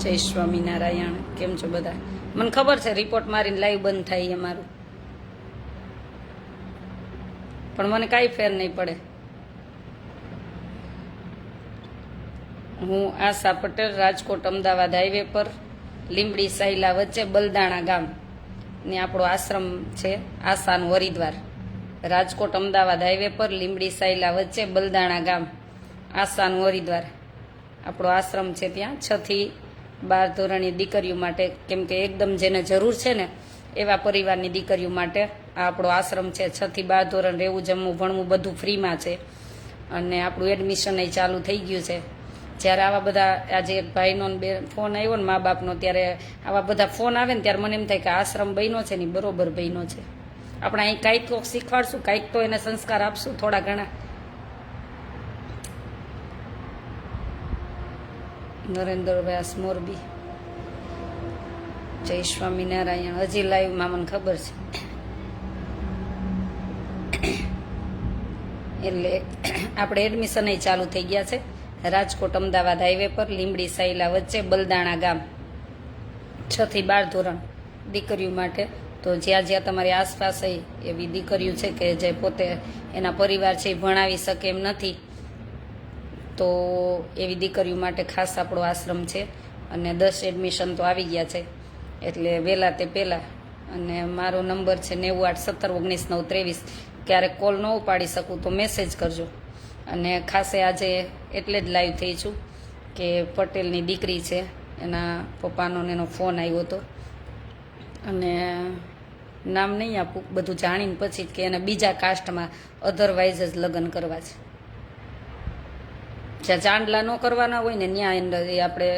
જય સ્વામિનારાયણ. કેમ છો બધા? મને ખબર છે રિપોર્ટ મારીને લાઈવ બંધ થાય અમારું, પણ મને કાંઈ ફેર નહીં પડે. હું આશા પટેલ, રાજકોટ અમદાવાદ હાઈવે પર લીંબડી સાયલા વચ્ચે બલદાણા ગામ ને આપણો આશ્રમ છે આશાનું હરિદ્વાર. રાજકોટ અમદાવાદ હાઈવે પર લીંબડી સાયલા વચ્ચે બલદાણા ગામ આશાનું હરિદ્વાર આપણો આશ્રમ છે. ત્યાં 6 થી 12 ધોરણની દીકરીઓ માટે, કેમ કે એકદમ જેને જરૂર છે ને એવા પરિવારની દીકરીઓ માટે આ આપણો આશ્રમ છે. 6 થી 12 ધોરણ રહેવું, જમવું, ભણવું બધું ફ્રીમાં છે. અને આપણું એડમિશન એ ચાલુ થઈ ગયું છે. જ્યારે આવા બધા આજે એક ભાઈનો ફોન આવ્યો ને મા બાપનો, ત્યારે આવા બધા ફોન આવે ને ત્યારે મને એમ થાય કે આશ્રમ બન્યો છે ને બરોબર બન્યો છે. આપણે અહીં કાંઈક તો શીખવાડશું, કાંઈક તો એને સંસ્કાર આપશું થોડા ઘણા. નરેન્દ્રભાઈ મોરબી. જય સ્વામિનારાયણ. હજી લાઈવમાં મને ખબર છે. એટલે આપણે એડમિશન એ ચાલુ થઈ ગયા છે. રાજકોટ અમદાવાદ હાઈવે પર લીંબડી સાયલા વચ્ચે બલદાણા ગામ 6 થી 12 ધોરણ દીકરીઓ માટે. તો જ્યાં જ્યાં તમારી આસપાસ એવી દીકરીઓ છે કે જે પોતે એના પરિવાર છે એ ભણાવી શકે એમ નથી, તો એવી દીકરીઓ માટે ખાસ આપણો આશ્રમ છે. અને 10 એડમિશન તો આવી ગયા છે, એટલે વહેલા તે પહેલાં. અને મારો નંબર છે 9817199323. ક્યારેક કોલ ન ઉપાડી શકું તો મેસેજ કરજો. અને ખાસે આજે એટલે જ લાઈવ થઈ છું કે પટેલની દીકરી છે, એના પપ્પાનો એનો ફોન આવ્યો હતો. અને નામ નહીં આપું, બધું જાણીને પછી કે એને બીજા કાસ્ટમાં અધરવાઇઝ જ લગ્ન કરવા છે. જ્યાં ચાંદલા ન કરવાના હોય ને ત્યાં આપણે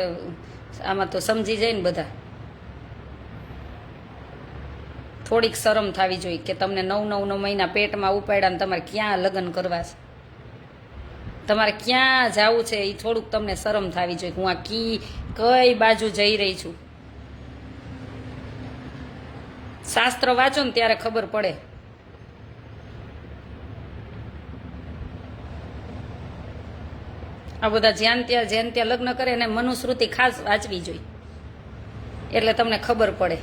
આમાં તો સમજી જાય ને બધા. થોડીક શરમ થવી જોઈએ કે તમને 9 મહિના પેટમાં ઉપાડ્યા ને તમારે ક્યાં લગ્ન કરવા છે, તમારે ક્યાં જવું છે, એ થોડુંક તમને શરમ થવી જોઈએ. હું આ કઈ બાજુ જઈ રહી છું. શાસ્ત્ર વાંચો ને ત્યારે ખબર પડે. આ બધા જ્યાં ત્યાં લગ્ન કરે ને મનુસ્મૃતિ ખાસ વાંચવી જોઈએ, એટલે તમને ખબર પડે.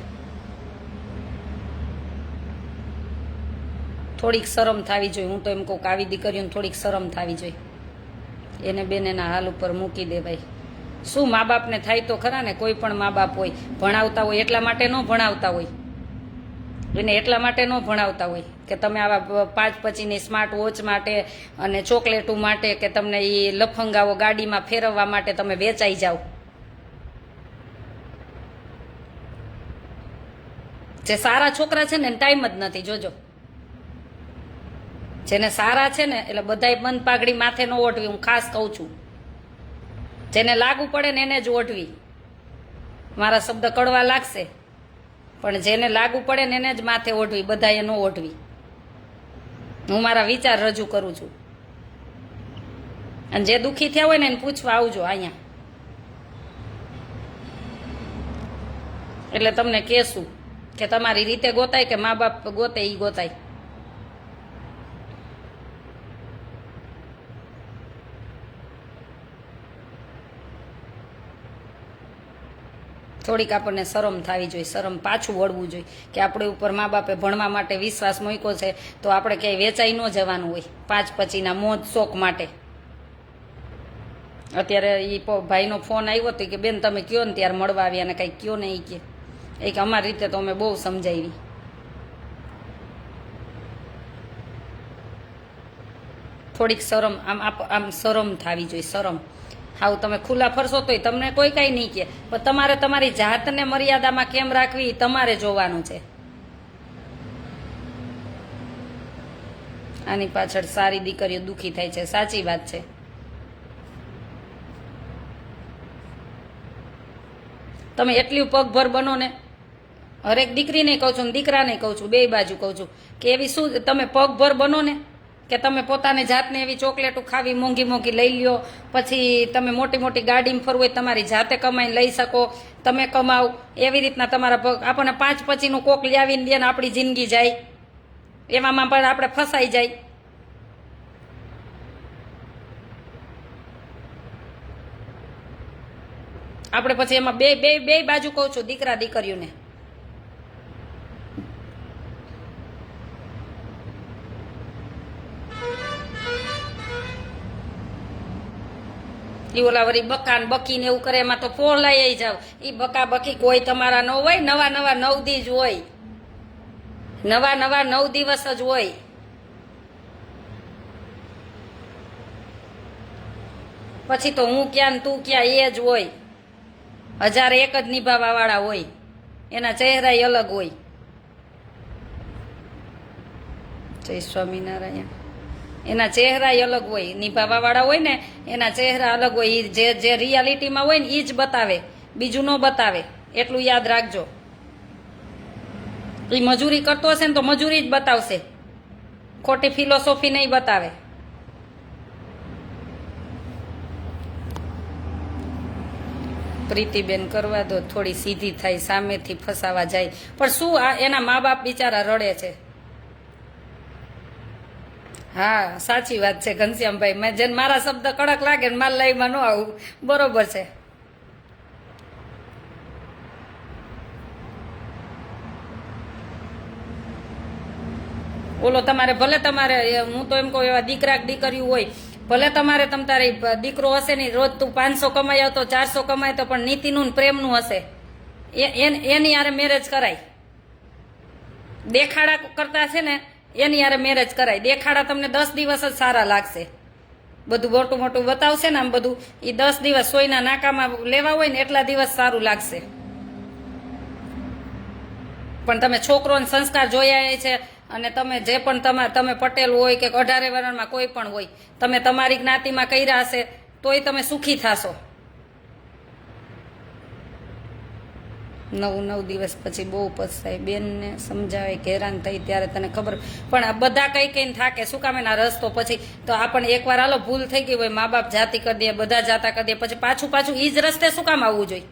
થોડીક શરમ થવી જોઈએ. હું તો એમ કહું કે આવી દીકરીઓને થોડીક શરમ થવી જોઈએ. એને બેનેના હાલ ઉપર મૂકી દેવાય. શું મા બાપને થાય તો ખરા ને. કોઈ પણ મા બાપ હોય ભણાવતા હોય એટલા માટે ન ભણાવતા હોય, એને એટલા માટે ન ભણાવતા હોય કે તમે આવા 5-25ની સ્માર્ટ વોચ માટે અને ચોકલેટો માટે કે તમને એ લફંગાઓ ગાડીમાં ફેરવવા માટે તમે વેચાઈ જાઓ. જે સારા છોકરા છે ને એને ટાઈમ જ નથી. જોજો, જેને સારા છે ને એટલે બધાય બંધ પાઘડી માથે ન ઓઢવી. હું ખાસ કહું છું, જેને લાગુ પડે ને એને જ ઓઢવી. મારા શબ્દ કડવા લાગશે, પણ જેને લાગુ પડે ને એને જ માથે ઓઢવી, બધાએ ન ઓઢવી. હું મારા વિચાર રજૂ કરું છું. અને જે દુઃખી થયા હોય ને એને પૂછવા આવજો અહીંયા, એટલે તમને કહેશું કે તમારી રીતે ગોતાય કે મા બાપ ગોતે એ ગોતાય. થોડીક આપણને શરમ થવી જોઈએ, શરમ પાછું વળવું જોઈએ કે આપણે ઉપર મા બાપે ભણવા માટે વિશ્વાસ મૂક્યો છે, તો આપણે ક્યાંય વેચાઈ ન જવાનું હોય 5-25ના મોજ શોખ માટે. અત્યારે એ ભાઈનો ફોન આવ્યો હતો કે બેન તમે કયો ને ત્યારે મળવા આવ્યા, અને કાંઈ કયો ને એ કે અમારી રીતે તો અમે બહુ સમજાવી. થોડીક શરમ આમ શરમ થવી જોઈએ. શરમ હાવ તમે ખુલ્લા ફરશો તોય તમને કોઈ કાંઈ નહીં કહે, પણ તમારે તમારી જાતને મર્યાદામાં કેમ રાખવી તમારે જોવાનું છે. આની પાછળ સારી દીકરીઓ દુઃખી થાય છે. સાચી વાત છે. તમે એટલી પગભર બનો ને, હરેક દીકરીને કહું છું ને દીકરાને કહું છું, બે બાજુ કહું છું કે એવી શું તમે પગભર બનો ને કે તમે પોતાની જાતને એવી ચોકલેટો ખાવી મોંઘી મોંઘી લઈ લ્યો, પછી તમે મોટી મોટી ગાડીમાં ફરવું હોય, તમારી જાતે કમાઈને લઈ શકો, તમે કમાવ. એવી રીતના તમારા પગ આપણને 5-25નું કોક લાવીને દે ને આપણી જિંદગી જાય, એવામાં પણ આપણે ફસાઈ જાય. આપણે પછી એમાં બે બે બે બાજુ કહું છું, દીકરા દીકરીઓને. ઈ ઓલા વળી બકા ને બકીને એવું કરે, એમાં તો ફોલાઈ જાવ. ઈ બકા બકી કોઈ તમારા ન હોય, નવા નવા 9 દી જ હોય, નવા નવા 9 દિવસ જ હોય. પછી તો હું ક્યાં ને તું ક્યાં એ જ હોય. 1001 જ નિભાવવા વાળા હોય, એના ચહેરા અલગ હોય. જય સ્વામિનારાયણ. એના ચહેરા અલગ હોય, નિભાવવા વાળા હોય ને એના ચહેરા અલગ હોય. ઈ જે રિયાલિટીમાં હોય ને એ જ બતાવે, બીજું ન બતાવે. એટલું યાદ રાખજો. એ મજૂરી કરતો હશે ને તો મજૂરી જ બતાવશે, ખોટી ફિલોસોફી નહીં બતાવે. પ્રીતિબેન કરવા દો, થોડી સીધી થાય, સામેથી ફસાવા જાય. પણ શું આ એના મા બાપ બિચારા રડે છે. હા સાચી વાત છે ઘનશ્યામભાઈ. મેં જેને મારા શબ્દ કડક લાગે ને મારા લાઈમાં ન આવું, બરોબર છે. ઓલો તમારે ભલે તમારે, હું તો એમ કહું એવા દીકરા દીકરીઓ હોય, ભલે તમારે તારી દીકરો હશે ને રોજ તું 500 કમાઈ આવતો 400 કમાય તો, પણ નીતિનું ને પ્રેમનું હશે. એની યારે મેરેજ કરાય. દેખાડા કરતા છે ને એની યારે મેરેજ કરાય. દેખાડા તમને 10 દિવસ જ સારા લાગશે, બધું મોટું મોટું બતાવશે ને આમ બધું, એ 10 દિવસ સોયના નાકામાં લેવા હોય ને એટલા દિવસ સારું લાગશે. પણ તમે છોકરોને સંસ્કાર જોયા છે, અને તમે જે પણ તમે પટેલ હોય કે 18 વર્ષમાં કોઈ પણ હોય, તમે તમારી જ્ઞાતિમાં કર્યા હશે તોય તમે સુખી થશો. 9 દિવસ પછી બહુ પછતાય. બેનને સમજાવે કે હેરાન થઈ ત્યારે તને ખબર, પણ આ બધા કઈ કઈને થાકે. શું કામ એના રસ્તો પછી તો આપણને એકવાર હાલો ભૂલ થઈ ગઈ હોય, મા બાપ જાતિ કરી દે, બધા જાતા કરી દે, પછી પાછું ઈ જ રસ્તે શું કામ આવવું જોઈએ?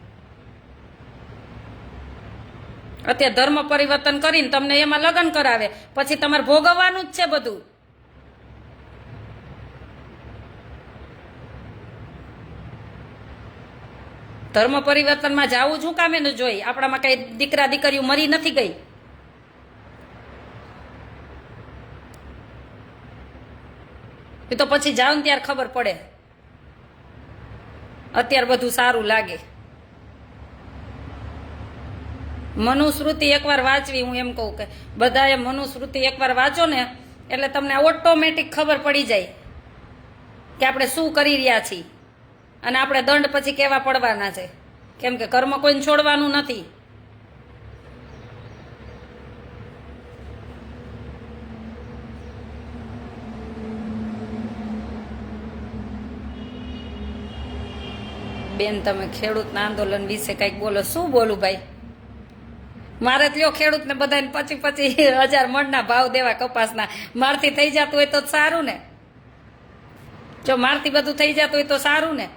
અત્યારે ધર્મ પરિવર્તન કરીને તમને એમાં લગ્ન કરાવે, પછી તમારે ભોગવવાનું જ છે બધું. ધર્મ પરિવર્તનમાં જવું શું કામે ન જોઈ? આપણામાં કઈ દીકરા દીકરીઓ મરી નથી ગઈ. એ તો પછી જાવ ને ત્યારે ખબર પડે. અત્યારે બધું સારું લાગે. મનુસ્મૃતિ એકવાર વાંચવી, હું એમ કહું કે બધાએ મનુસ્મૃતિ એકવાર વાંચો ને એટલે તમને ઓટોમેટિક ખબર પડી જાય કે આપણે શું કરી રહ્યા છીએ, અને આપણે દંડ પછી કેવા પડવાના છે. કેમ કે કર્મ કોઈને છોડવાનું નથી. બેન તમે ખેડૂતના આંદોલન વિશે કંઈક બોલો. શું બોલું ભાઈ? મારે તો ખેડૂતને બધાને 25,000 મણના ભાવ દેવા કપાસના. મારથી થઈ જતું હોય તો સારું ને. જો મારથી બધું થઈ જતું હોય તો સારું ને.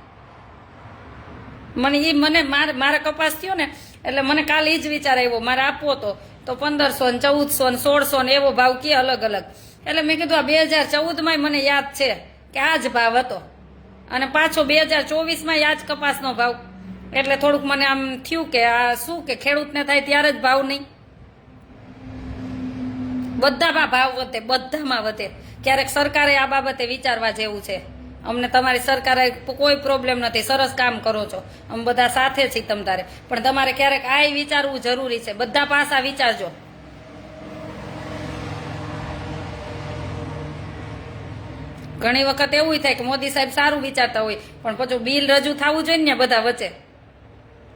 મને મારે કપાસ થયો ને એટલે મને કાલે જ વિચાર આવ્યો, મારે આપવો તો 1500 ને 1400 ને 1600 ને એવો ભાવ કે અલગ અલગ. એટલે મેં કીધું આ 2014માં મને યાદ છે કે આ જ ભાવ હતો, અને પાછો 2024માં આ જ કપાસનો ભાવ. એટલે થોડુંક મને આમ થયું કે આ શું કે ખેડૂતને થાય ત્યારે જ ભાવ નહીં. બધામાં ભાવ વધે, બધામાં વધે. ક્યારેક સરકારે આ બાબતે વિચારવા જેવું છે. અમને તમારી સરકારે કોઈ પ્રોબ્લેમ નથી, સરસ કામ કરો છો, અમે બધા સાથે છીએ તમ તારે, પણ તમારે ક્યારેક આ વિચારવું જરૂરી છે. બધા પાસા વિચારજો. ઘણી વખત એવું થાય કે મોદી સાહેબ સારું વિચારતા હોય, પણ પછી બિલ રજૂ થવું જોઈએ ને બધા વચ્ચે.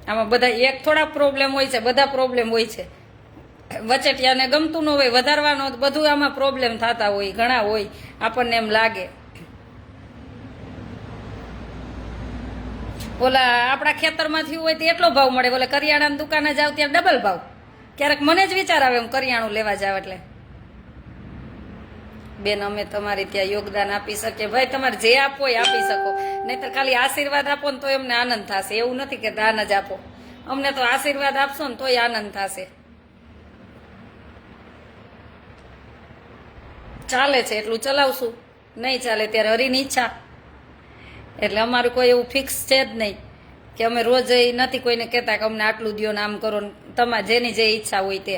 આમાં બધા એક થોડા પ્રોબ્લેમ હોય છે, બધા પ્રોબ્લેમ હોય છે. વચેટિયાને ગમતું ન હોય, વધારવાનો બધું આમાં પ્રોબ્લેમ થતા હોય, ઘણા હોય. આપણને એમ લાગે ઓલા આપણા ખેતરમાં થયું હોય તો એટલો ભાવ મળે, ઓલે કરિયાણાની દુકાને જાવ ત્યાં ડબલ ભાવ. ક્યારેક મને જ વિચાર આવે એમ કરિયાણું લેવા જાવ એટલે. બેન અમે તમારી ત્યાં યોગદાન આપી શકીએ. ભાઈ તમારે જે આપો એ આપી શકો, નહીતર ખાલી આશીર્વાદ આપો ને તો એમને આનંદ થશે. એવું નથી કે દાન જ આપો, અમને તો આશીર્વાદ આપશો ને તોય આનંદ થશે. ચાલે છે એટલું ચલાવશું, નહીં ચાલે ત્યારે હરીની ઈચ્છા. એટલે અમારું કોઈ એવું ફિક્સ છે જ નહીં. કે અમે રોજ એ નથી કોઈને કહેતા કે અમને આટલું દ્યો ને આમ કરો ને તમારે જેની જે ઈચ્છા હોય તે.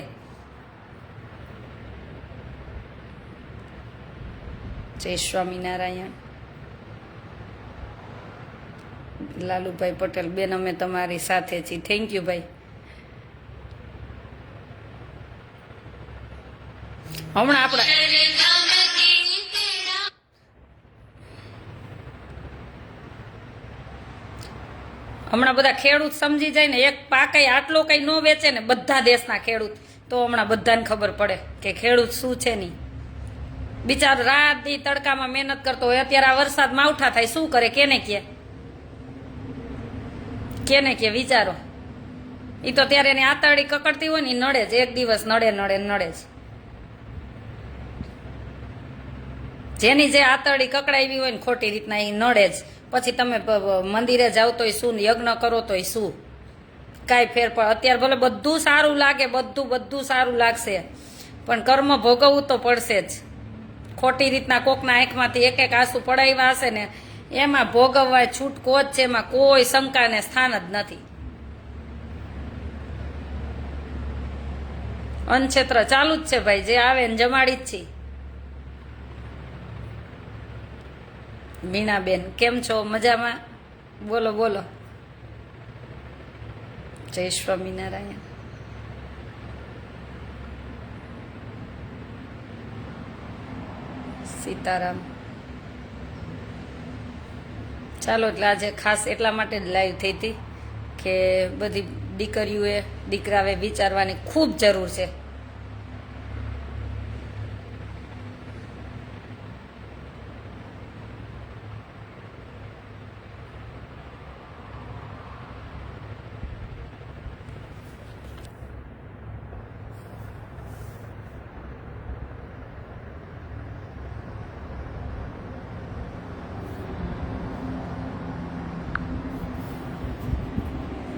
જય સ્વામિનારાયણ. લાલુભાઈ પટેલ, બેન અમે તમારી સાથે છીએ. થેન્ક યુ ભાઈ. હમણાં આપણા બધા ખેડૂત સમજી જાય ને, એક પાક આટલો કઈ ન વેચે ને બધા દેશના ખેડૂત, તો હમણાં બધાને ખબર પડે કે ખેડૂત શું છે નહીં. બિચારો રાત દી તડકામાં મહેનત કરતો હોય, અત્યારે આ વરસાદ માવઠા થાય શું કરે, કેને કે વિચારો. એ તો ત્યારે એની આતરડી કકડતી હોય ને એ નડે જ, એક દિવસ નડે જ. જેની જે આતરડી કકડાવી હોય ને ખોટી રીતના એ નડે જ. પછી તમે મંદિરે જાવ તોય શું, યજ્ઞ કરો તોય શું, કાંઈ ફેર પડે. અત્યારે ભલે બધું સારું લાગે, બધું સારું લાગશે, પણ કર્મ ભોગવવું તો પડશે જ. ખોટી રીતના કોકના આંખમાંથી એક આંસુ પડાવ્યા હશે ને એમાં ભોગવવા છૂટકો જ છે, એમાં કોઈ શંકાને સ્થાન જ નથી. અનક્ષેત્ર ચાલુ જ છે ભાઈ, જે આવે ને જમાડી જ છીએ. મીણાબેન કેમ છો? મજામાં? બોલો. જય સ્વામિનારાયણ. સીતારામ. ચાલો, એટલે આજે ખાસ એટલા માટે જ લાઈવ થઈ હતી કે બધી દીકરીઓએ દીકરાએ વિચારવાની ખૂબ જરૂર છે.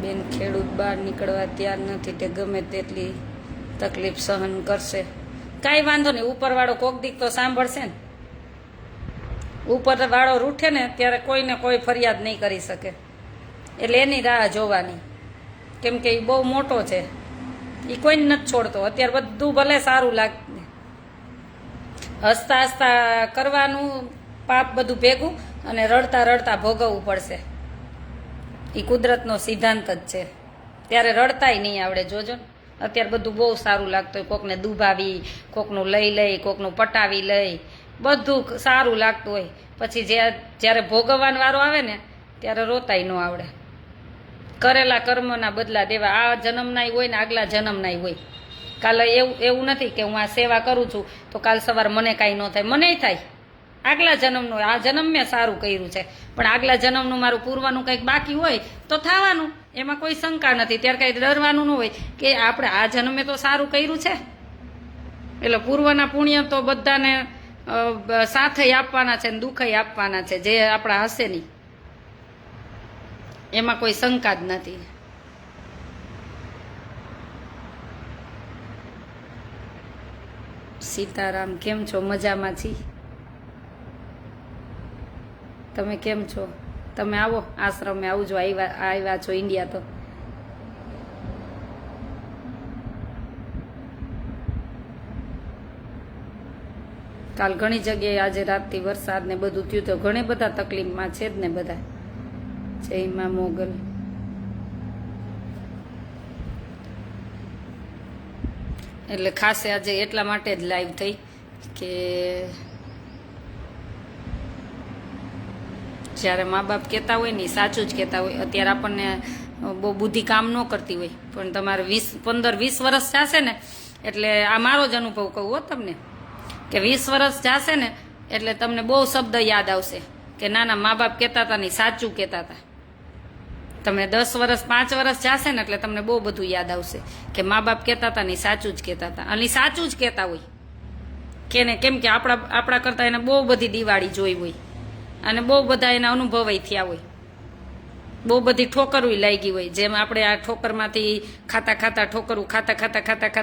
બેન, ખેડૂત બહાર નીકળવા તૈયાર નથી, તે ગમે તેટલી તકલીફ સહન કરશે. કાંઈ વાંધો નહીં, ઉપરવાળો કોક દીક તો સાંભળશે ને. ઉપરવાળો રૂઠે ને ત્યારે કોઈને કોઈ ફરિયાદ નહીં કરી શકે, એટલે એની રાહ જોવાની. કેમ કે એ બહુ મોટો છે, એ કોઈને નથી છોડતો. અત્યારે બધું ભલે સારું લાગે, હસતા હસતા કરવાનું પાપ બધું ભેગું, અને રડતા ભોગવવું પડશે. એ કુદરતનો સિદ્ધાંત જ છે. ત્યારે રડતાય નહીં આવડે. જોજો ને, અત્યારે બધું બહુ સારું લાગતું હોય. કોકને દુભાવી, કોકનું લઈ, કોકનું પટાવી લઈ, બધું સારું લાગતું હોય. પછી જ્યારે ભોગવવાનો વારો આવે ને ત્યારે રોતાય ન આવડે. કરેલા કર્મના બદલા દેવા. આ જન્મનાય હોય ને આગલા જન્મનાય હોય. કાલે એવું નથી કે હું આ સેવા કરું છું તો કાલ સવાર મને કાંઈ ન થાય. મને થાય આગલા જન્મનું. આ જન્મ મેં સારું કર્યું છે, પણ આગલા જન્મનું મારું પૂરવાનું કંઈક બાકી હોય તો થવાનું, એમાં કોઈ શંકા નથી. ત્યારે કંઈ ડરવાનું ન હોય કે આપણે આ જન્મે તો સારું કર્યું છે, એટલે પૂર્વના પુણ્ય તો બધાને સાથે આપવાના છે ને દુઃખય આપવાના છે, જે આપણા હશે નહીં, એમાં કોઈ શંકા જ નથી. સીતારામ, કેમ છો? મજામાં છી. તમે કેમ છો? તમે આવો આશ્રમે, આવજો. આવ્યા છો ઇન્ડિયા તો. કાલ ઘણી જગ્યાએ આજે રાતથી વરસાદ ને બધું થયું, તો ઘણી બધા તકલીફમાં છે જ ને બધા. જય માં મોગલ. એટલે ખાસ આજે એટલા માટે જ લાઈવ થઈ કે જ્યારે મા બાપ કહેતા હોય ને સાચું જ કહેતા હોય. અત્યારે આપણને બહુ બુદ્ધિ કામ ન કરતી હોય, પણ તમારે 15-20 વર્ષ જશે ને, એટલે આ મારો જ અનુભવ કહું હો તમને, કે 20 વર્ષ જશે ને એટલે તમને બહુ શબ્દ યાદ આવશે કે ના મા બાપ કહેતા હતા ને સાચું કહેતા હતા. તમે 10 વર્ષ 5 વર્ષ જશે ને એટલે તમને બહુ બધું યાદ આવશે કે મા બાપ કહેતા હતા ને સાચું જ કહેતા હતા, અને સાચું જ કહેતા હોય. કેમ કે આપણા કરતાં એને બહુ બધી દિવાળી જોઈ હોય, અને બહુ બધા એના અનુભવ થયા હોય, બહુ બધી ઠોકરું લાગી હોય. જેમ આપણે આ ઠોકરમાંથી ખાતા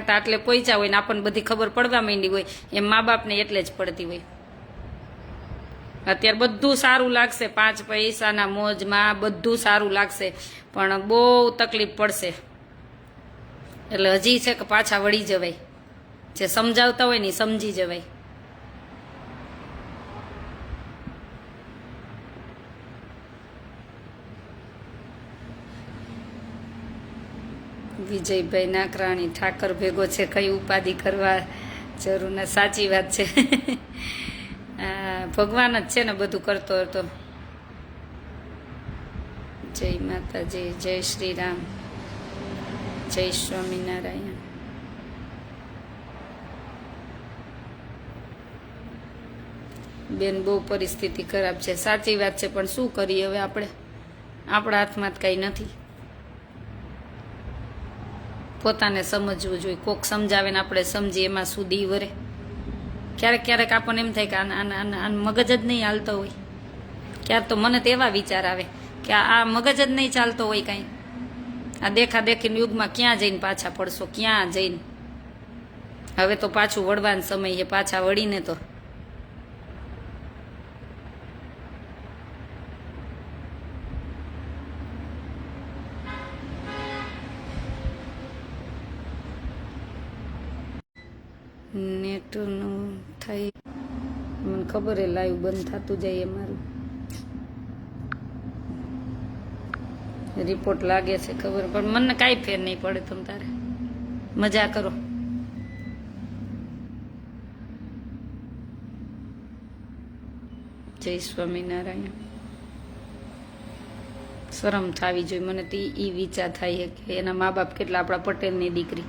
આટલે પહોંચ્યા હોય ને આપણને બધી ખબર પડવા માંડી હોય, એમ મા બાપને એટલે જ પડતી હોય. અત્યારે બધું સારું લાગશે, 5 પૈસાના મોજમાં બધું સારું લાગશે, પણ બહુ તકલીફ પડશે. એટલે હજી છે કે પાછા વળી જવાય, જે સમજાવતા હોય ને સમજી જવાય. વિજયભાઈ નાકરાણી ઠાકર ભેગો છે, કઈ ઉપાધિ કરવા જરૂર ના. સાચી વાત છે. ભગવાન જ છે ને બધું કરતો હતો. જય માતાજી, જય શ્રી રામ, જય સ્વામિનારાયણ. બેન બહુ પરિસ્થિતિ ખરાબ છે. સાચી વાત છે, પણ શું કરીએ હવે આપણે, આપણા હાથમાં જ કંઈ નથી. પોતાને સમજવું જોઈએ. કોક સમજાવે ને આપણે સમજીએ, એમાં સુધી વરે. ક્યારેક ક્યારેક આપણને એમ થાય કે આન મગજ જ નહીં હાલતો હોય. ક્યારેક તો મને તો એવા વિચાર આવે કે આ મગજ જ નહીં ચાલતો હોય કાંઈ. આ દેખાદેખીના યુગમાં ક્યાં જઈને પાછા પડશો, ક્યાં જઈને. હવે તો પાછું વળવાનો સમય છે, પાછા વળીને તો નેટનું થાય. મને ખબર હે લાઈવ બંધ થતું જાય અમારું. રિપોર્ટ લાગે છે ખબર, પણ મને કાંઈ ફેર નહીં પડે. તમ તારે મજા કરો. જય સ્વામિનારાયણ. શરમ થવી જોઈએ મને તો. એ વિચાર થાય કે એના મા બાપ કેટલા, આપણા પટેલની દીકરી.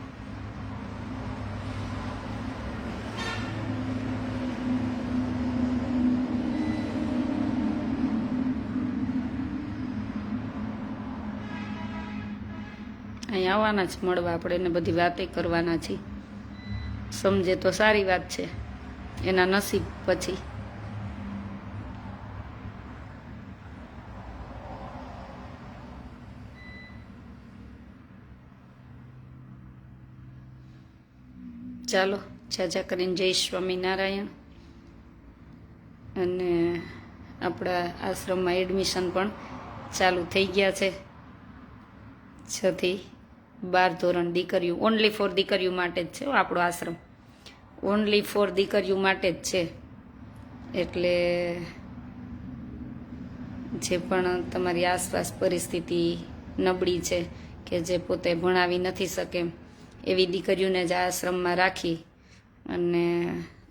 અહીં આવવાના જ મળવા, આપણે એને બધી વાતે કરવાના છીએ. સમજે તો સારી વાત છે, એના નસીબ પછી. ચાલો, જાજા કરીને જય સ્વામિનારાયણ. અને આપણા આશ્રમમાં એડમિશન પણ ચાલુ થઈ ગયા છે. 6 થી 12 ધોરણ દીકરીઓ, ઓનલી ફોર દીકરીઓ માટે જ છે આપણો આશ્રમ. ઓનલી ફોર દીકરીઓ માટે જ છે. એટલે જે પણ તમારી આસપાસ પરિસ્થિતિ નબળી છે, કે જે પોતે ભણાવી નથી શકે, એવી દીકરીઓને જ આશ્રમમાં રાખી. અને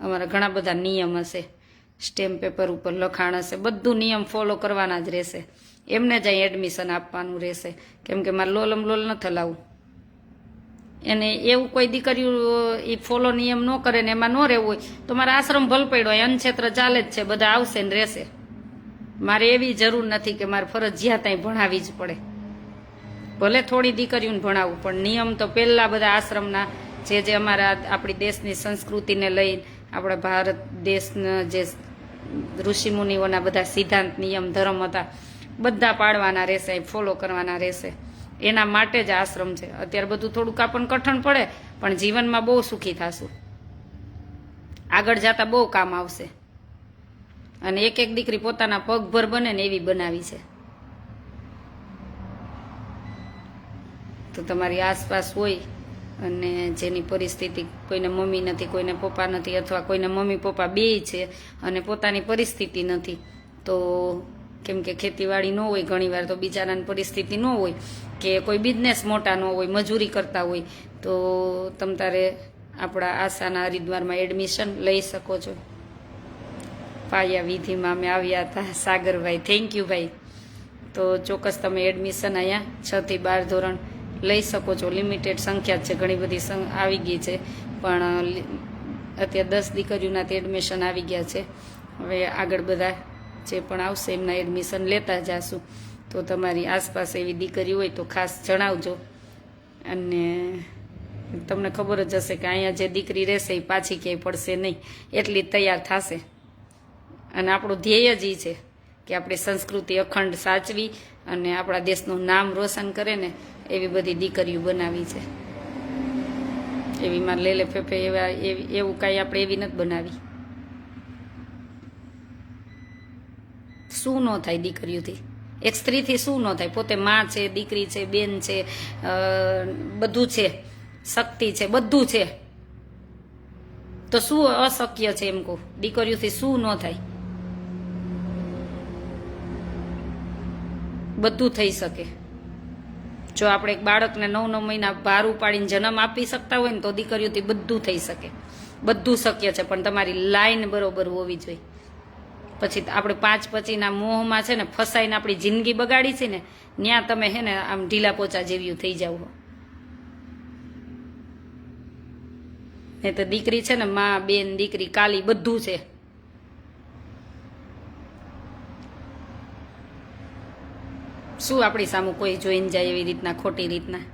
અમારા ઘણા બધા નિયમ હશે, સ્ટેમ્પ પેપર ઉપર લખાણ હશે, બધું નિયમ ફોલો કરવાના જ રહેશે. એમને જ અહીં એડમિશન આપવાનું રહેશે, કેમ કે મારે લોલમ લોલ નથી હલાવવું. એને એવું કોઈ દીકરીઓ એ ફોલો નિયમ ન કરે ને એમાં ન રહેવું હોય તો મારે આશ્રમ ભલ પડ્યો હોય, અન્નક્ષેત્ર ચાલે જ છે, બધા આવશે ને રહેશે. મારે એવી જરૂર નથી કે મારે ફરજિયાત અહીં ભણાવી જ પડે. ભલે થોડી દીકરીઓને ભણાવવું, પણ નિયમ તો પહેલાં બધા આશ્રમના જે અમારા આપણી દેશની સંસ્કૃતિને લઈને, આપણા ભારત દેશના જે ઋષિમુનિઓના બધા સિદ્ધાંત, નિયમ, ધર્મ હતા, બધા પાડવાના રહેશે, ફોલો કરવાના રહેશે. એના માટે જ આશ્રમ છે. અત્યારે બધું થોડુંક આપણને કઠણ પડે, પણ જીવનમાં બહુ સુખી થશું. આગળ જતા બહુ કામ આવશે. અને એક એક દીકરી પોતાના પગભર બને ને એવી બનાવી છે. તો તમારી આસપાસ હોય અને જેની પરિસ્થિતિ, કોઈને મમ્મી નથી, કોઈને પપ્પા નથી, અથવા કોઈને મમ્મી પપ્પા બેય છે અને પોતાની પરિસ્થિતિ નથી, તો કેમ કે ખેતીવાડી ન હોય, ઘણીવાર તો બિચારાની પરિસ્થિતિ ન હોય, કે કોઈ બિઝનેસ મોટા ન હોય, મજૂરી કરતા હોય, તો તમ તારે આપણા આશાના હરિદ્વારમાં એડમિશન લઈ શકો છો. પાયા વિધિમાં અમે આવ્યા હતા. સાગરભાઈ, થેન્ક યુ ભાઈ. તો ચોક્કસ તમે એડમિશન અહીંયા 6 થી 12 ધોરણ લઈ શકો છો. લિમિટેડ સંખ્યા છે, ઘણી બધી આવી ગઈ છે, પણ અત્યારે 10 દીકરીઓના તે એડમિશન આવી ગયા છે. હવે આગળ બધા જે પણ આવશે એમના એડમિશન લેતા જશું. તો તમારી આસપાસ એવી દીકરી હોય તો ખાસ જણાવજો. અને તમને ખબર જ હશે કે અહીંયા જે દીકરી રહેશે એ પાછી ક્યાંય પડશે નહીં, એટલી જ તૈયાર થશે. અને આપણું ધ્યેય જ એ છે કે આપણી સંસ્કૃતિ અખંડ સાચવી અને આપણા દેશનું નામ રોશન કરે ને એવી બધી દીકરીઓ બનાવી છે. એવી માં લેલે ફેફે એવું કાંઈ આપણે એવી નથી બનાવી. શું ન થાય દીકરીઓથી? એક સ્ત્રીથી શું ન થાય? પોતે માં છે, દીકરી છે, બેન છે, બધું છે, શક્તિ છે, બધું છે. તો શું અશક્ય છે એમ કહું? દીકરીઓથી શું ન થાય? બધું થઈ શકે. જો આપણે એક બાળકને 9-9 મહિના ભાર ઉપાડીને જન્મ આપી શકતા હોય ને તો દીકરીઓથી બધું થઈ શકે, બધું શક્ય છે. પણ તમારી લાઈન બરોબર હોવી જોઈએ. પછી આપણે 5 પછીના મોહમાં છે ને ફસાઈને આપણી જિંદગી બગાડી છે ને, ત્યાં તમે હે ને આમ ઢીલા પોચા જેવી થઈ જાવ. એ તો દીકરી છે ને માં, બેન, દીકરી, કાલી બધું છે. શું આપણી સામે કોઈ જોઈને જાય એવી રીતના, ખોટી રીતના?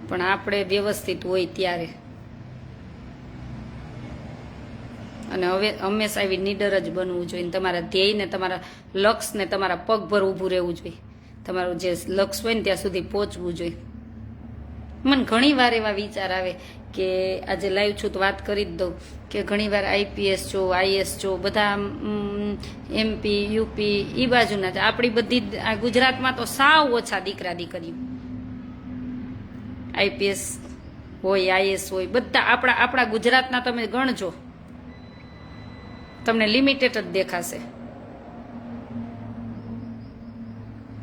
પણ આપણે વ્યવસ્થિત હોય ત્યારે. અને હવે હંમેશા એવી નીડર જ બનવું જોઈએ. તમારા ધ્યેયને, તમારા લક્ષ્યને તમારા પગભર ઊભું રહેવું જોઈએ. તમારું જે લક્ષ્ય હોય ને ત્યાં સુધી પહોંચવું જોઈએ. મને ઘણી વાર એવા વિચાર આવે કે આજે લાઈવ છું તો વાત કરી જ દઉં કે ઘણીવાર આઈપીએસ છો, આઈએસ છો, બધા એમપી, યુપી એ બાજુના છે. આપણી બધી આ ગુજરાતમાં તો સાવ ઓછા દીકરા દીકરીઓ આઈપીએસ હોય, આઈએસ હોય, બધા આપણા ગુજરાતના તમે ગણજો, તમને લિમિટેડ જ દેખાશે.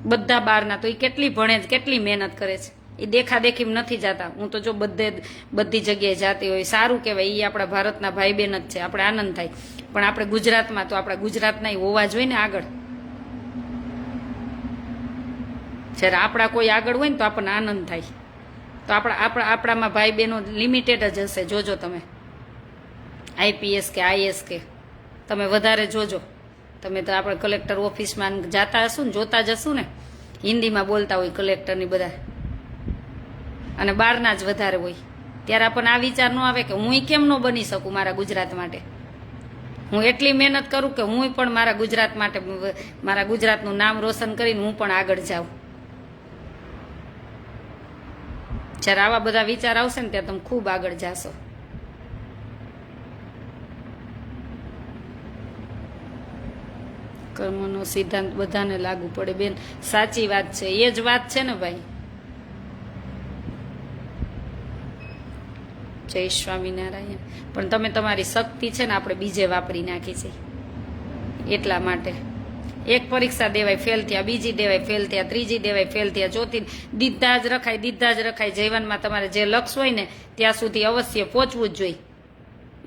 બધા બહારના તો એ કેટલી ભણે છે, કેટલી મહેનત કરે છે, એ દેખાદેખી નથી જતા. હું તો જો બધી જગ્યાએ જાતી હોય, સારું કહેવાય. એ આપણા ભારતના ભાઈ બહેન જ છે, આપણે આનંદ થાય. પણ આપણે ગુજરાતમાં તો આપણા ગુજરાતના હોવા જોઈએ ને આગળ. જ્યારે આપણા કોઈ આગળ હોય ને તો આપણને આનંદ થાય. તો આપણામાં ભાઈ બહેનો લિમિટેડ જ હશે. જોજો તમે આઈપીએસ કે આઈએસ કે તમે વધારે જોજો. તમે તો આપણે કલેક્ટર ઓફિસમાં જાતા હશું ને, જોતા જ હશું ને, હિન્દીમાં બોલતા હોય કલેક્ટરની બધા, અને બહારના જ વધારે હોય. ત્યારે આપણને આ વિચાર ન આવે કે હું કેમ ન બની શકું મારા ગુજરાત માટે? હું એટલી મહેનત કરું કે હું પણ મારા ગુજરાત માટે, મારા ગુજરાતનું નામ રોશન કરીને હું પણ આગળ જાઉં. જ્યારે આવા બધા વિચાર આવશે ને ત્યારે તમે ખૂબ આગળ જાશો. કર્મનો સિદ્ધાંત બધાને લાગુ પડે બેન, સાચી વાત છે. એ જ વાત છે ને ભાઈ. જય સ્વામિનારાયણ. પણ તમે તમારી શક્તિ છે ને આપણે બીજે વાપરી નાખી છે. એટલા માટે એક પરીક્ષા દેવાય ફેલ થયા, બીજી દેવાય ફેલ થયા, ત્રીજી દેવાય ફેલ થયા, ચોથી દીધા જ રખાય, દીધા જ રખાય. જીવનમાં તમારે જે લક્ષ્ય હોય ને ત્યાં સુધી અવશ્ય પહોંચવું જ જોઈએ.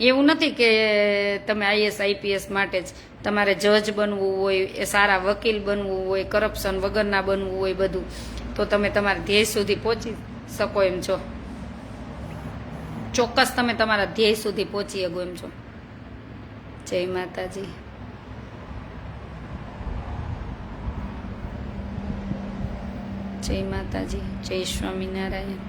એવું નથી કે તમે આઈએસ આઈપીએસ માટે જ તમારે જજ બનવું હોય, એ સારા વકીલ બનવું હોય, કરપ્શન વગરના બનવું હોય બધું, તો તમે તમારા ધ્યેય સુધી પહોંચી શકો એમ છો. ચોક્કસ તમે તમારા ધ્યેય સુધી પહોંચી શકો એમ છો. જય માતાજી. જય માતાજી. જય સ્વામિનારાયણ.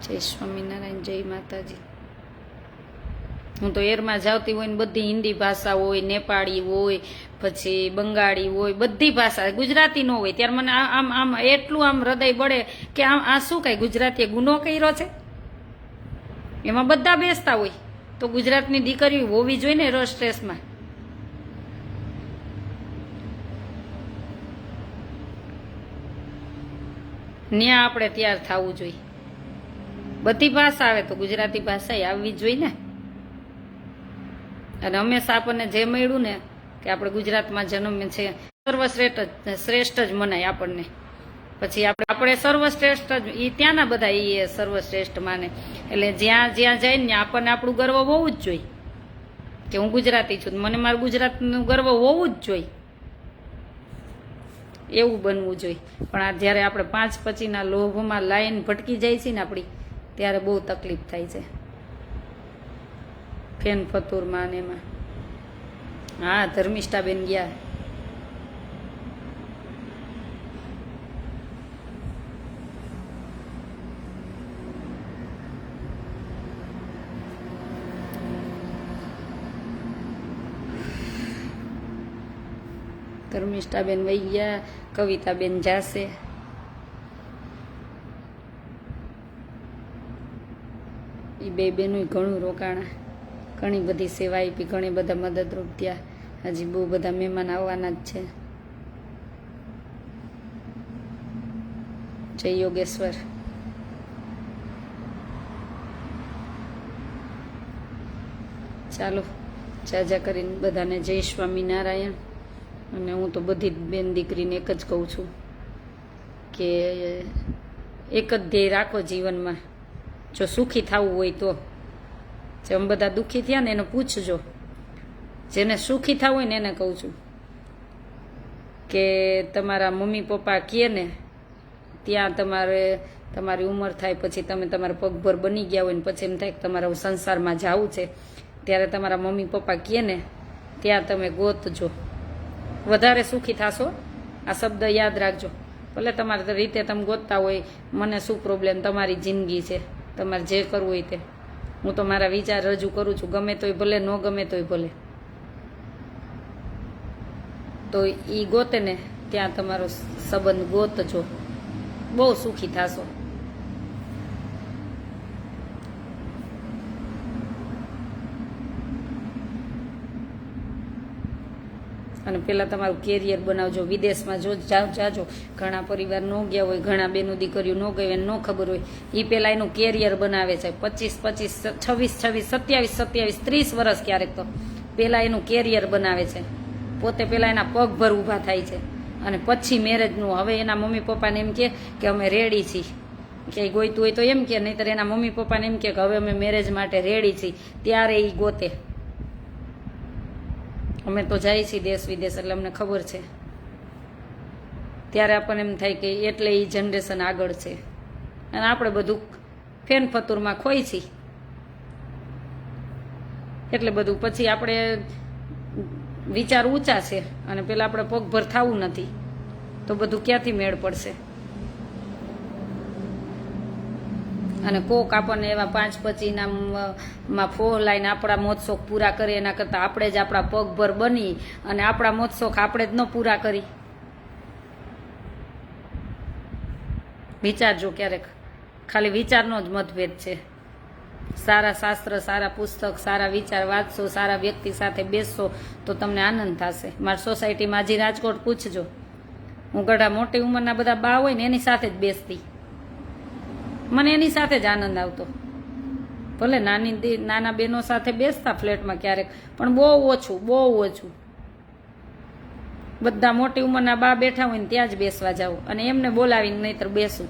જય સ્વામિનારાયણ. જય માતાજી. હું તો એરમાં જાવતી હોય ને બધી હિન્દી ભાષા હોય, નેપાળી હોય, પછી બંગાળી હોય, બધી ભાષા, ગુજરાતી ન હોય. ત્યારે મને આમ આમ એટલું આમ હૃદય બળે કે આ શું કાંઈ ગુજરાતીએ ગુનો કર્યો છે? એમાં બધા બેસતા હોય તો ગુજરાતની દીકરીઓ હોવી જોઈએ ને રસ સ્ટ્રેસમાં. ન્યા આપણે તૈયાર થવું જોઈએ. બધી ભાષા આવે તો ગુજરાતી ભાષા આવવી જોઈએ ને. અને હંમેશા આપણને જે મળ્યું ને કે આપણે ગુજરાતમાં જન્મ છે, શ્રેષ્ઠ જ મનાય આપણને. પછી આપણે સર્વશ્રેષ્ઠ જ, એ ત્યાંના બધા એ સર્વશ્રેષ્ઠ માને. એટલે જ્યાં જ્યાં જાય ને આપણને આપણું ગર્વ હોવું જ જોઈએ કે હું ગુજરાતી છું, મને મારું ગુજરાતનું ગર્વ હોવું જ જોઈએ. એવું બનવું જોઈએ. પણ આ જ્યારે આપણે 5 પછીના લોભમાં લાઈન ભટકી જાય છે ને આપણી, ત્યારે બહુ તકલીફ થાય છે. ફેન ફતુરમાં ને એમાં. હા, ધર્મિષ્ઠાબેન ગયા. ધર્મિષ્ઠાબેન વહી ગયા, કવિતાબેન જાશે. એ બે બેનું ઘણું રોકાણા, ઘણી બધી સેવા આપી, ઘણી બધા મદદરૂપ થયા. હજી બહુ બધા મહેમાન આવવાના જ છે. જય યોગેશ્વર. ચાલો જાજા કરીને બધાને જય સ્વામિનારાયણ. અને હું તો બધી જ બેન દીકરીને એક જ કહું છું કે એક જ ધ્યેય રાખો જીવનમાં. જો સુખી થવું હોય તો, જેમ બધા દુઃખી થયા ને એને પૂછજો. જેને સુખી થવું હોય ને એને કહું છું કે તમારા મમ્મી પપ્પા કહે ને ત્યાં તમારી ઉંમર થાય, પછી તમે તમારા પગભર બની ગયા હોય ને પછી એમ થાય કે તમારા સંસારમાં જવું છે, ત્યારે તમારા મમ્મી પપ્પા કહે ને ત્યાં તમે ગોતજો, વધારે સુખી થશો. આ શબ્દ યાદ રાખજો. ભલે તમારી રીતે તમે ગોતતા હોય, મને શું પ્રોબ્લેમ, તમારી જિંદગી છે, તમારે જે કરવું હોય તે. હું તો મારા વિચાર રજૂ કરું છું, ગમે તોય ભલે, ન ગમે તોય ભલે. તો એ ગોતે ને ત્યાં તમારો સંબંધ ગોતજો, બહુ સુખી થશો. અને પહેલાં તમારું કેરિયર બનાવજો. વિદેશમાં જાજો. ઘણા પરિવાર ન ગયા હોય, ઘણા બેનું દીકરીઓ ન ગઈ હોય, ન ખબર હોય, એ પહેલાં એનું કેરિયર બનાવે છે. 25, 26, 27, 30 વર્ષ ક્યારેક તો પહેલાં એનું કેરિયર બનાવે છે. પોતે પહેલાં એના પગભર ઊભા થાય છે અને પછી મેરેજનું. હવે એના મમ્મી પપ્પાને એમ કે અમે રેડી છીએ, કે ગોઈતું હોય તો એમ કે, નહીંતર એના મમ્મી પપ્પાને એમ કે હવે અમે મેરેજ માટે રેડી છીએ, ત્યારે એ ગોતે. અમે તો જાય છીએ દેશ વિદેશ, એટલે અમને ખબર છે. ત્યારે આપણને એમ થાય કે એટલે એ જનરેશન આગળ છે, અને આપણે બધું ફેન ફતુરમાં ખોઈ છીએ. એટલે બધું પછી આપણે વિચાર ઊંચા છે, અને પેલા આપણે પગભર થવું નથી, તો બધું ક્યાંથી મેળ પડશે. અને કોક આપણને એવા 5-25 ફોહ લાઈને આપણા મોજશોખ પૂરા કરે, એના કરતાં આપણે જ આપણા પગભર બની અને આપણા મોજશોખ આપણે જ ન પૂરા કરી. વિચારજો ક્યારેક, ખાલી વિચારનો જ મતભેદ છે. સારા શાસ્ત્ર, સારા પુસ્તક, સારા વિચાર વાંચશો, સારા વ્યક્તિ સાથે બેસશો તો તમને આનંદ થશે. મારી સોસાયટીમાં હજી રાજકોટ પૂછજો, હું ગઢા મોટી ઉંમરના બધા બા હોય ને એની સાથે જ બેસતી, મને એની સાથે જ આનંદ આવતો. ભલે નાના બહેનો સાથે બેસતા ફ્લેટમાં ક્યારેક, પણ બહુ ઓછું. બધા મોટી ઉંમરના બા બેઠા હોય ને ત્યાં જ બેસવા જાવ, અને એમને બોલાવીને નહીતર બેસું.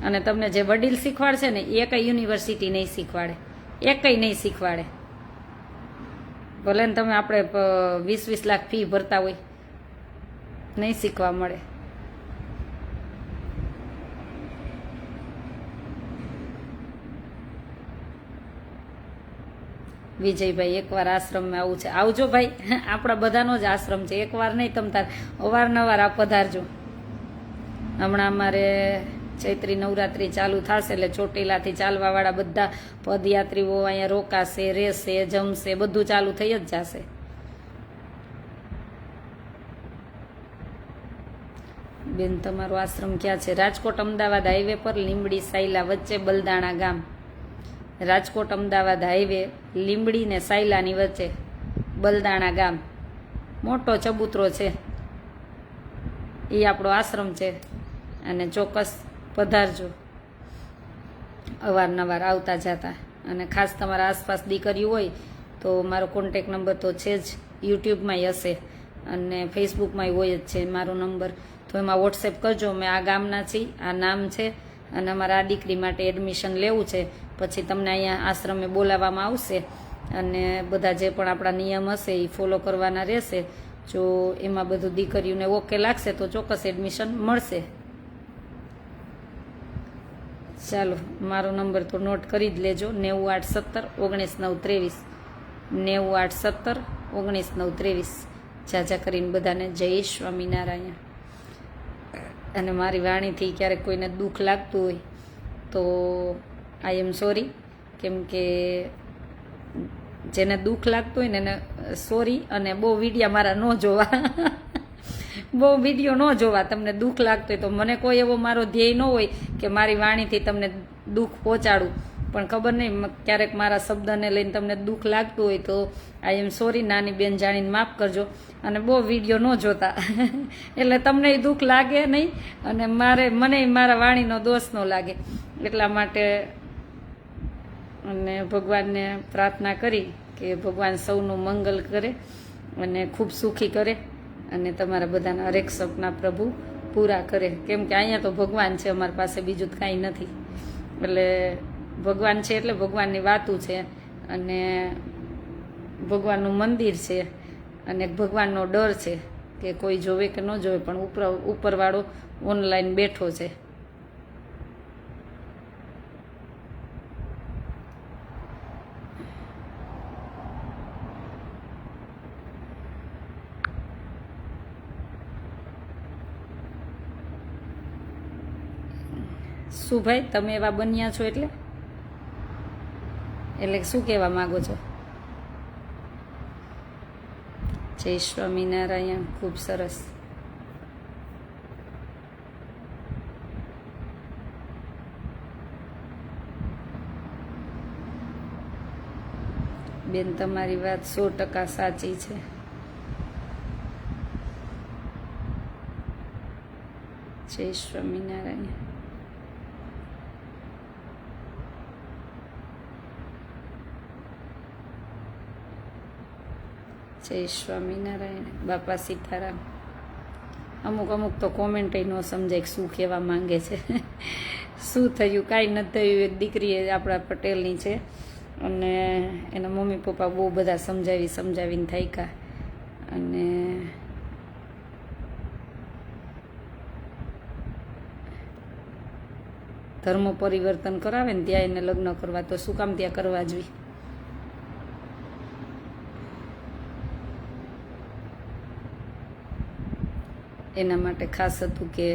અને તમને જે વડીલ શીખવાડશે ને એ કઈ યુનિવર્સિટી નહીં શીખવાડે, એકઈ નહીં શીખવાડે. ભલે ને તમે આપણે 20-20 લાખ ફી ભરતા હોય, નહીં શીખવા મળે. વિજયભાઈ એકવાર આશ્રમમાં આવું છે, આવજો ભાઈ. આપણા બધાનો જ આશ્રમ છે, એકવાર નહીં, તમ તાર અવારનવાર આ પધારજો. હમણાં અમારે ચૈત્રી નવરાત્રિ ચાલુ થશે એટલે ચોટીલાથી ચાલવાવાળા બધા પદયાત્રીઓ અહીંયા રોકાશે, રહેશે, જમશે, બધું ચાલુ થઈ જ જશે. બેન તમારો આશ્રમ ક્યાં છે? રાજકોટ અમદાવાદ હાઈવે પર લીંબડી સાયલા વચ્ચે બલદાણા ગામ. રાજકોટ અમદાવાદ હાઈવે લીંબડી ને સાયલાની વચ્ચે બલદાણા ગામ, મોટો ચબૂતરો છે, એ આપણો આશ્રમ છે. અને ચોક્કસ પધારજો, અવારનવાર આવતા જતા. અને ખાસ તમારા આસપાસ દીકરીઓ હોય તો મારો કોન્ટેક નંબર તો છે જ, યુટ્યુબમાંય હશે અને ફેસબુકમાંય હોય જ છે મારો નંબર, તો એમાં વોટ્સએપ કરજો. મેં આ ગામના છીએ, આ નામ છે, અને અમારા આ દીકરી માટે એડમિશન લેવું છે. પછી તમને અહીંયા આશ્રમે બોલાવવામાં આવશે, અને બધા જે પણ આપણા નિયમ હશે એ ફોલો કરવાના રહેશે. જો એમાં બધું દીકરીઓને ઓકે લાગશે તો ચોક્કસ એડમિશન મળશે. ચાલો, મારો નંબર તો નોટ કરી જ લેજો, 9817 19 923, 9817 19 923. જાજા કરીને બધાને જય સ્વામિનારાયણ. અને મારી વાણીથી ક્યારેક કોઈને દુઃખ લાગતું હોય તો આઈ એમ સોરી, કેમ કે જેને દુઃખ લાગતું હોય ને એને સોરી, અને બહુ વિડીયા મારા ન જોવા બહુ વિડીયો ન જોવા. તમને દુઃખ લાગતું હોય તો મને કોઈ એવો મારો ધ્યેય ન હોય કે મારી વાણીથી તમને દુઃખ પહોંચાડું, પણ ખબર નહીં ક્યારેક મારા શબ્દને લઈને તમને દુઃખ લાગતું હોય તો આઈ એમ સોરી, નાની બેન જાણીને માફ કરજો. અને બહુ વિડીયો ન જોતા એટલે તમને દુઃખ લાગે નહીં અને મને મારા વાણીનો દોષ ન લાગે. એટલા માટે અને ભગવાનને પ્રાર્થના કરી કે ભગવાન સૌનું મંગલ કરે અને ખૂબ સુખી કરે અને તમારા બધાના હરેક સપના પ્રભુ પૂરા કરે. કેમ કે અહીંયા તો ભગવાન છે, અમારી પાસે બીજું જ કાંઈ નથી. એટલે ભગવાન છે એટલે ભગવાનની વાતું છે અને ભગવાનનું મંદિર છે અને ભગવાનનો ડર છે કે કોઈ જોવે કે ન જોવે, પણ ઉપરવાળો ઓનલાઈન બેઠો છે. શું ભાઈ, તમે એવા બન્યા છો એટલે શું કહેવા માંગો છો? જય સ્વામિનારાયણ. ખૂબ સરસ. બેન, તમારી વાત 100% સાચી છે. જય સ્વામિનારાયણ. જય સ્વામિનારાયણ. બાપા સીતારામ. અમુક તો કોમેન્ટ ન સમજાય શું કહેવા માંગે છે. શું થયું, કાંઈ નથી થયું. એક દીકરી આપણા પટેલની છે અને એના મમ્મી પપ્પા બહુ બધા સમજાવીને થાક્યા અને ધર્મ પરિવર્તન કરાવે ને ત્યાં એને લગ્ન કરવા, તો શું કામ ત્યાં કરવા જોઈએ? એના માટે ખાસ હતું કે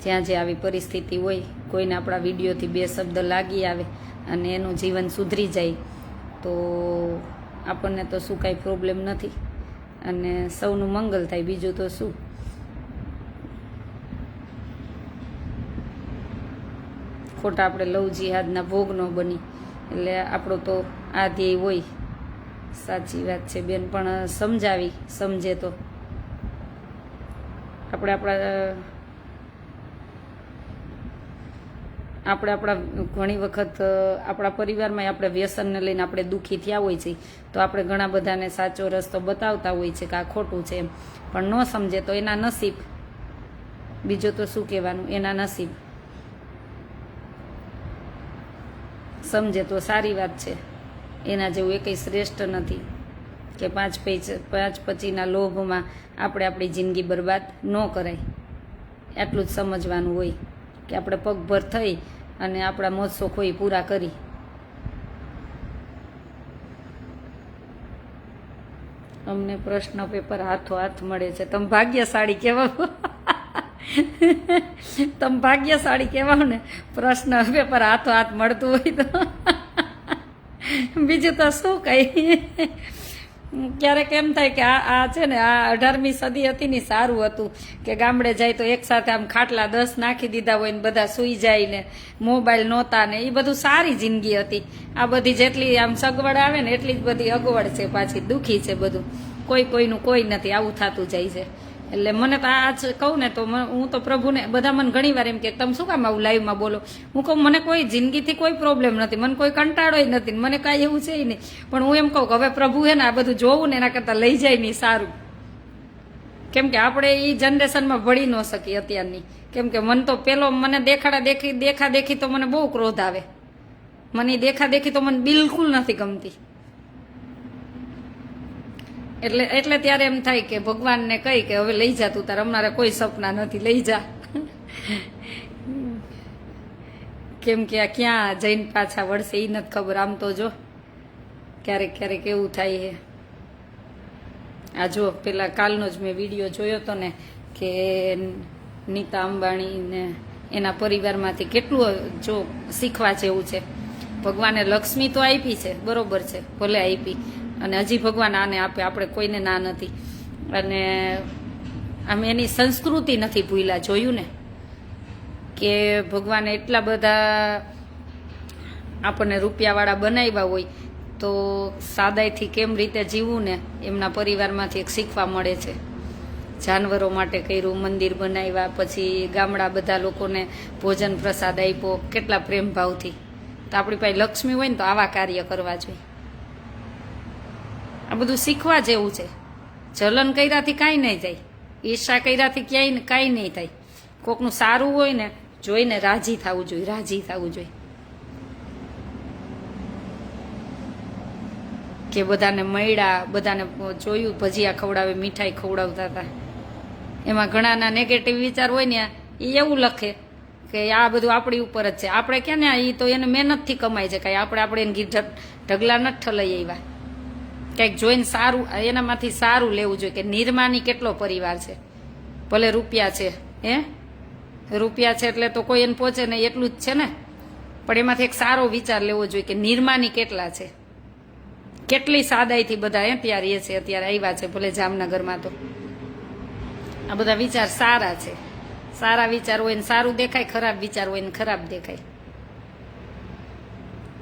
જ્યાં જે આવી પરિસ્થિતિ હોય, કોઈને આપણા વિડીયોથી 2 શબ્દ લાગી આવે અને એનું જીવન સુધરી જાય તો આપણને તો શું કાંઈ પ્રોબ્લેમ નથી અને સૌનું મંગલ થાય. બીજું તો શું. ખોટા આપણે લવ જિહાદના ભોગ ન બની, એટલે આપણો તો આ ધ્યેય હોય. સાચી વાત છે બેન, પણ સમજે તો આપણા ઘણી વખત આપણા પરિવારમાં આપણે વ્યસનને લઈને આપણે દુઃખી થયા હોય છે, તો આપણે ઘણા બધાને સાચો રસ્તો બતાવતા હોય છે કે આ ખોટું છે એમ, પણ ન સમજે તો એના નસીબ. બીજું તો શું કહેવાનું, એના નસીબ. સમજે તો સારી વાત છે, એના જેવું એકેય શ્રેષ્ઠ નથી કે પાંચ પછીના લોભમાં આપણે આપણી જિંદગી બરબાદ ન કરાય. એટલું જ સમજવાનું હોય કે આપણે પગભર થઈ અને આપણા મોજ શોખો પૂરા કરી. અમને પ્રશ્ન પેપર હાથોહાથ મળે છે. તમે ભાગ્યશાળી કહેવાઓ. તમે ભાગ્યશાળી કહેવાઓ ને, પ્રશ્ન પેપર હાથોહાથ મળતું હોય તો. બીજું તો શું કહી. ક્યારેક એમ થાય કે આ છે ને, આ 18મી સદી હતી ને સારું હતું કે ગામડે જાય તો એક સાથે આમ ખાટલા 10 નાખી દીધા હોય ને બધા સૂઈ જાય ને મોબાઈલ નહોતા ને, એ બધું સારી જિંદગી હતી. આ બધી જેટલી આમ સગવડ આવે ને એટલી જ બધી અગવડ છે, પાછી દુઃખી છે બધું. કોઈનું કોઈ નથી, આવું થતું જાય છે. એટલે મને તો આ કહું ને તો હું તો પ્રભુને, બધા મને ઘણી વાર એમ કે તમે શું કામ આવું લાઈવમાં બોલો. હું કહું મને કોઈ જિંદગીથી કોઈ પ્રોબ્લેમ નથી, મને કોઈ કંટાળોય નથી, મને કાંઈ એવું છે નહીં. પણ હું એમ કહું કે હવે પ્રભુ હે ને આ બધું જોવું ને એના કરતાં લઈ જાય નહીં સારું. કેમ કે આપણે એ જનરેશનમાં ભળી ન શકીએ અત્યારની. કેમ કે મને તો પેલો મને દેખા તો મને બહુ ક્રોધ આવે. મને દેખા તો મને બિલકુલ નથી ગમતી. એટલે ત્યારે એમ થાય કે ભગવાનને કહી કે હવે લઈ જા તું, તારે અમારે કોઈ સપના નથી, લઈ જા. કેમ કે આ ક્યાં જઈને પાછા વળશે એ નથી ખબર. આમ તો જો ક્યારેક એવું થાય છે. આ જો પેલા કાલનો જ મેં વિડીયો જોયો હતો ને કે નીતા અંબાણી ને એના પરિવારમાંથી કેટલું જો શીખવા જેવું છે. ભગવાને લક્ષ્મી તો આપી છે, બરોબર છે, ભલે આપી, અને હજી ભગવાન આને આપે, આપણે કોઈને ના નથી. અને આમ એની સંસ્કૃતિ નથી ભૂલ્યા, જોયું ને કે ભગવાને એટલા બધા આપણને રૂપિયાવાળા બનાવ્યા હોય તો સાદાઈથી કેમ રીતે જીવવું ને એમના પરિવારમાંથી એક શીખવા મળે છે. જાનવરો માટે કર્યું, મંદિર બનાવ્યા, પછી ગામડા બધા લોકોને ભોજન પ્રસાદ આપ્યો, કેટલા પ્રેમ ભાવથી. તો આપણી પાસે લક્ષ્મી હોય ને તો આવા કાર્ય કરવા જોઈએ. આ બધું શીખવા જેવું છે. જલન કર્યાથી કાંઈ નહીં થાય, ઈર્ષા કર્યાથી ક્યાંય કાંઈ નહીં થાય. કોકનું સારું હોય ને જોઈને રાજી થવું જોઈએ, રાજી થવું જોઈએ. કે બધાને મળ્યા, બધાને જોયું, ભજીયા ખવડાવે, મીઠાઈ ખવડાવતા હતા. એમાં ઘણાના નેગેટિવ વિચાર હોય ને એ એવું લખે કે આ બધું આપણી ઉપર જ છે. આપણે ક્યાં ને એ તો એને મહેનતથી કમાય છે, કાંઈ આપણે એને ઢગલા નથી ઠલાઈ આવ્યા. કંઈક જોઈને સારું, એનામાંથી સારું લેવું જોઈએ કે નિર્માની કેટલો પરિવાર છે. ભલે રૂપિયા છે, રૂપિયા છે એટલે તો કોઈ એને પહોંચે નહીં એટલું જ છે ને, પણ એમાંથી એક સારો વિચાર લેવો જોઈએ કે નિર્માની કેટલા છે, કેટલી સાદાઈથી બધા ત્યાં રહે છે, અત્યારે આવ્યા છે, ભલે જામનગરમાં. તો આ બધા વિચાર સારા છે. સારા વિચાર હોય ને સારું દેખાય, ખરાબ વિચાર હોય ને ખરાબ દેખાય.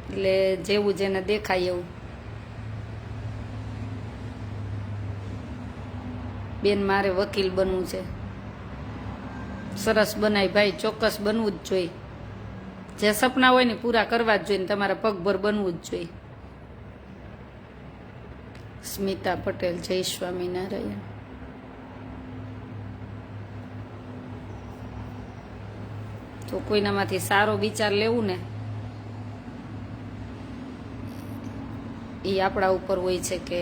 એટલે જેવું જેને દેખાય એવું. બેન મારે વકીલ બનવું છે. સરસ બનાય ભાઈ, ચોક્કસ બનવું જ જોઈએ. જે સપના હોય ને પૂરા કરવા જ જોઈએ ને તમારા પગભર બનવું જ જોઈએ. સ્મિતા પટેલ, જય સ્વામિનારાયણ. તો કોઈનામાંથી સારો વિચાર લેવું ને એ આપણા ઉપર હોય છે કે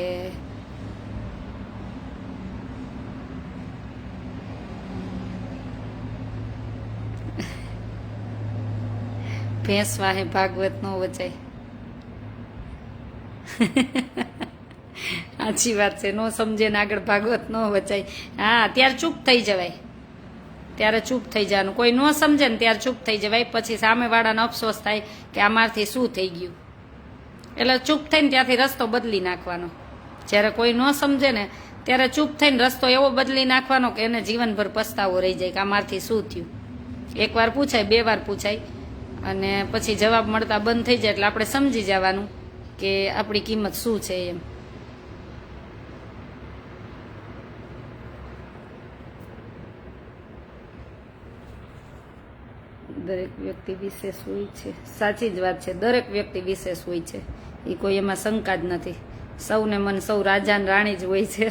ભેંસ વાહે ભાગવત નો વચાય. સાચી વાત છે, નો સમજે ને આગળ ભાગવત નો વચાય. હા, ત્યારે ચૂપ થઈ જવાય, ત્યારે ચૂપ થઈ જવાનું. કોઈ ન સમજે ને ત્યારે ચૂપ થઈ જવાય, પછી સામેવાળાને અફસોસ થાય કે આમાંથી શું થઈ ગયું. એટલે ચૂપ થઈને ત્યાંથી રસ્તો બદલી નાખવાનો. જ્યારે કોઈ ન સમજે ને ત્યારે ચૂપ થઈને રસ્તો એવો બદલી નાખવાનો કે એને જીવનભર પસ્તાવો રહી જાય કે આમાંથી શું થયું. એકવાર પૂછાય, બે વાર પૂછાય, અને પછી જવાબ મળતા બંધ થઈ જાય એટલે આપણે સમજી જવાનું કે આપણી કિંમત શું છે એમ. દરેક વ્યક્તિ વિશેષ હોય છે. સાચી જ વાત છે, દરેક વ્યક્તિ વિશેષ હોય છે, એ કોઈ એમાં શંકા જ નથી. સૌને મન સૌ રાજા ને રાણી જ હોય છે.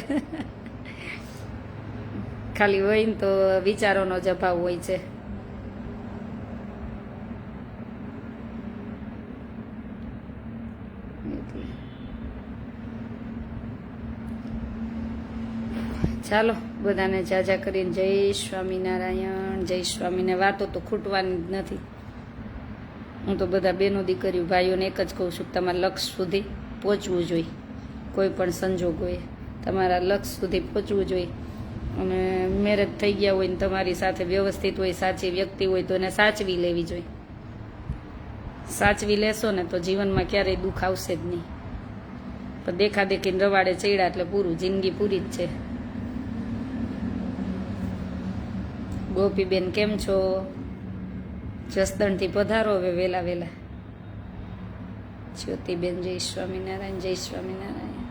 ખાલી હોય ને તો વિચારોનો જ અભાવ હોય છે. ચાલો બધાને જાજા કરીને જય સ્વામિનારાયણ, જય સ્વામીને. વાતો તો ખૂટવાની જ નથી. હું તો બધા બેનો દીકરીઓ ભાઈઓને એક જ કહું છું કે તમારા લક્ષ્ય સુધી પહોંચવું જોઈએ. કોઈ પણ સંજોગોએ તમારા લક્ષ્ય સુધી પહોંચવું જોઈએ. અને મેરેજ થઈ ગયા હોય ને તમારી સાથે વ્યવસ્થિત હોય, સાચી વ્યક્તિ હોય તો એને સાચવી લેવી જોઈએ. સાચવી લેશો ને તો જીવનમાં ક્યારેય દુઃખ આવશે જ નહીં. પણ દેખાદેખીને રવાડે ચડ્યા એટલે પૂરું, જિંદગી પૂરી જ છે. ગોપીબેન કેમ છો? જસદણથી પધારો હવે વેલા વેલા. જ્યોતિબેન, જય સ્વામિનારાયણ, જય સ્વામિનારાયણ.